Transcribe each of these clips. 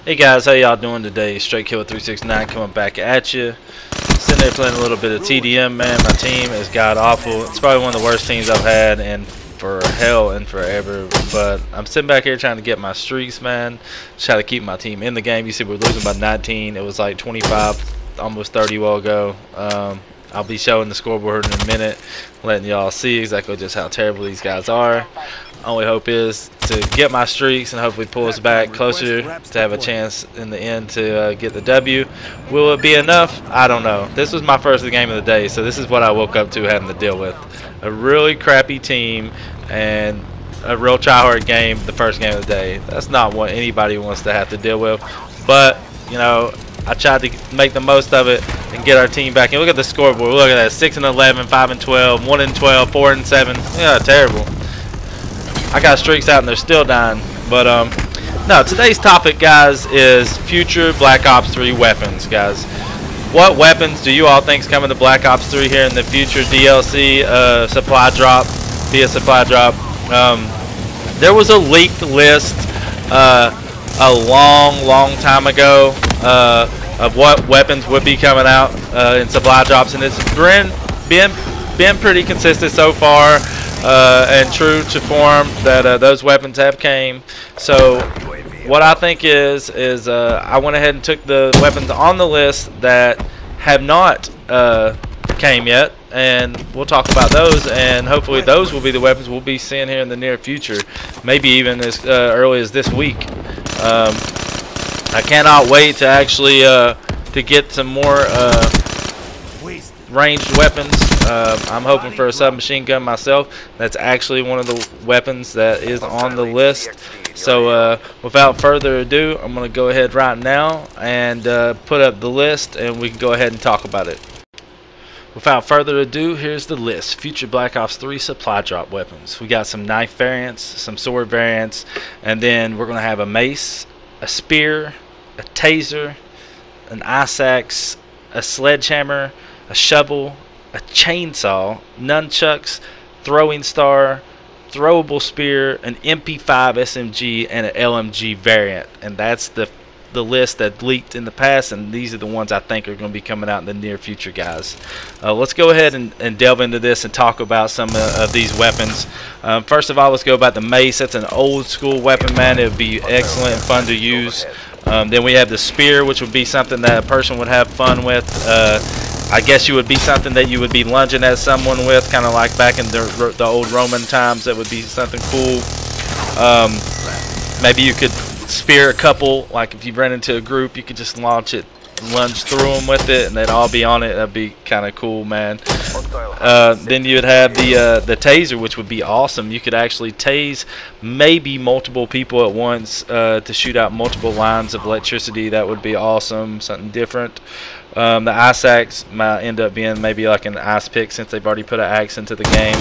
Hey guys, how y'all doing today? Straight Killer 369 coming back at you. Sitting there playing a little bit of TDM, man. My team is god awful. It's probably one of the worst teams I've had in for hell and forever. But I'm sitting back here trying to get my streaks, man. Try to keep my team in the game. You see, we're losing by 19. It was like 25, almost 30 while ago. I'll be showing the scoreboard in a minute, letting y'all see exactly just how terrible these guys are. Only hope is to get my streaks and hopefully pull us back closer to have a chance in the end to get the W. Will it be enough? I don't know. This was my first game of the day, so this is what I woke up to having to deal with. A really crappy team and a real try-hard game the first game of the day. That's not what anybody wants to have to deal with. But, you know, I tried to make the most of it and get our team back. And look at the scoreboard. Look at that. 6-11, 5-12, 1-12, 4-7. Yeah, terrible. I got streaks out and they're still dying. But no, today's topic, guys, is future Black Ops 3 weapons, guys. What weapons do you all think is coming to Black Ops 3 here in the future DLC supply drop, via supply drop? There was a leaked list a long time ago of what weapons would be coming out in supply drops, and it's been pretty consistent so far. And true to form that those weapons have came. So what I think is I went ahead and took the weapons on the list that have not came yet, and we'll talk about those, and hopefully those will be the weapons we'll be seeing here in the near future, maybe even as early as this week. I cannot wait to actually to get some more ranged weapons. I'm hoping for a submachine gun myself. That's actually one of the weapons that is on the list. So without further ado, I'm going to go ahead right now and put up the list, and we can go ahead and talk about it. Without further ado, here's the list. Future Black Ops 3 supply drop weapons. We got some knife variants, some sword variants, and then we're going to have a mace, a spear, a taser, an ice axe, a sledgehammer, a shovel, a chainsaw, nunchucks, throwing star, throwable spear, an MP5 SMG, and an LMG variant. And that's the list that leaked in the past, and these are the ones I think are going to be coming out in the near future, guys. Let's go ahead and delve into this and talk about some of these weapons. First of all, let's go about the mace. That's an old school weapon, man. It would be excellent and fun to use. Then we have the spear, which would be something that a person would have fun with. I guess you would be something that you would be lunging at someone with, kind of like back in the old Roman times. That would be something cool. Maybe you could spear a couple, like if you run into a group, you could just launch it, lunge through them with it, and they'd all be on it. That'd be kind of cool, man. Then you'd have the taser, which would be awesome. You could actually tase maybe multiple people at once to shoot out multiple lines of electricity. That would be awesome, something different. The ice axe might end up being maybe like an ice pick, since they've already put an axe into the game.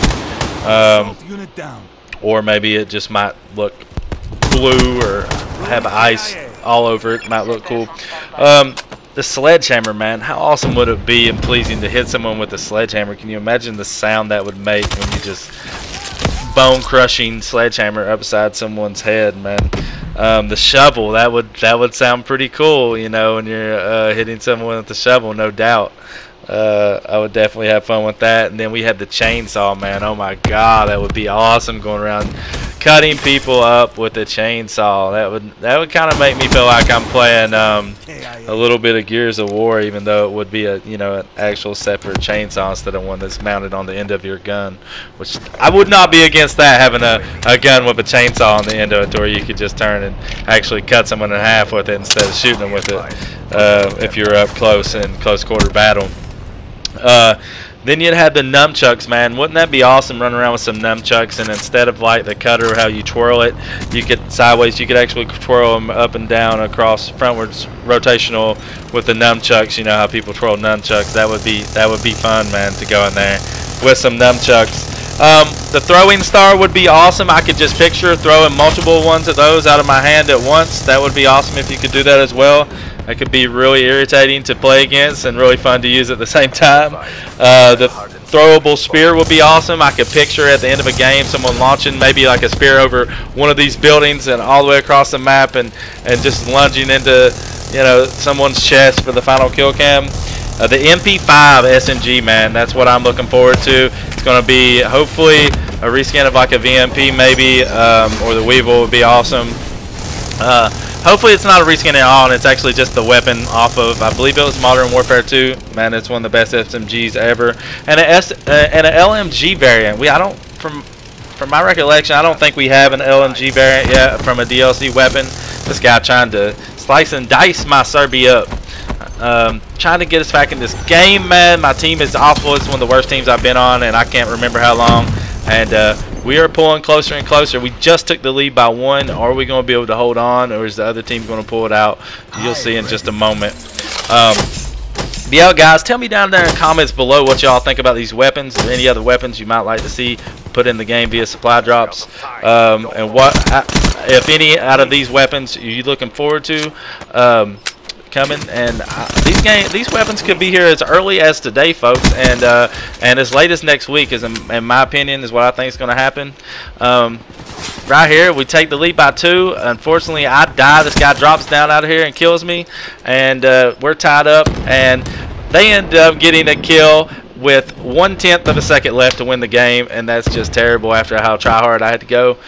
Or maybe it just might look blue or have ice all over it. Might look cool. The sledgehammer, man, how awesome would it be and pleasing to hit someone with a sledgehammer? Can you imagine the sound that would make when you just bone-crushing sledgehammer upside someone's head, man? The shovel, that would sound pretty cool, you know, when you're hitting someone with the shovel, no doubt. I would definitely have fun with that. And then we have the chainsaw, man. Oh my god, that would be awesome, going around cutting people up with a chainsaw. That would kind of make me feel like I'm playing a little bit of Gears of War, even though it would be a, you know, an actual separate chainsaw instead of one that's mounted on the end of your gun. Which I would not be against that, having a gun with a chainsaw on the end of it, where you could just turn and actually cut someone in half with it instead of shooting them with it if you're up close in close quarter battle. Then you'd have the nunchucks, man. Wouldn't that be awesome, running around with some nunchucks, and instead of like the cutter, how you twirl it, you could sideways, you could actually twirl them up and down across frontwards rotational with the nunchucks. You know how people twirl nunchucks. That would be fun, man, to go in there with some nunchucks. The throwing star would be awesome. I could just picture throwing multiple ones of those out of my hand at once. That would be awesome if you could do that as well. That could be really irritating to play against and really fun to use at the same time. The throwable spear would be awesome. I could picture at the end of a game someone launching maybe like a spear over one of these buildings and all the way across the map and just lunging into, you know, someone's chest for the final kill cam. The MP5 SMG, man, that's what I'm looking forward to. It's going to be hopefully a reskin of like a VMP maybe, or the Weevil would be awesome. Hopefully it's not a reskin at all, and it's actually just the weapon off of, I believe it was Modern Warfare 2. Man, it's one of the best SMGs ever. And an LMG variant. From my recollection, I don't think we have an LMG variant yet from a DLC weapon. This guy trying to slice and dice my Serbia up. Trying to get us back in this game, man. My team is awful. It's one of the worst teams I've been on, and I can't remember how long. And we are pulling closer and closer. We just took the lead by 1. Are we going to be able to hold on, or is the other team going to pull it out? You'll see in just a moment. Yeah, guys, tell me down there in comments below what y'all think about these weapons, or any other weapons you might like to see put in the game via supply drops, and what, if any, out of these weapons are you looking forward to coming. And these weapons could be here as early as today, folks, and as late as next week, is in my opinion, is what I think is going to happen. Right here, we take the lead by 2. Unfortunately, I die. This guy drops down out of here and kills me, and we're tied up, and they end up getting a kill with 1/10 of a second left to win the game, and that's just terrible after how try hard I had to go.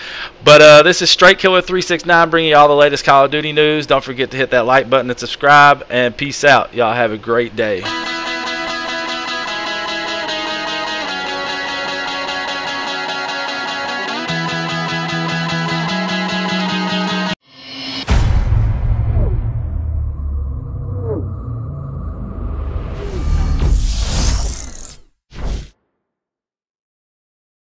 But this is Straight Killer 369 bringing you all the latest Call of Duty news. Don't forget to hit that like button and subscribe, and peace out. Y'all have a great day.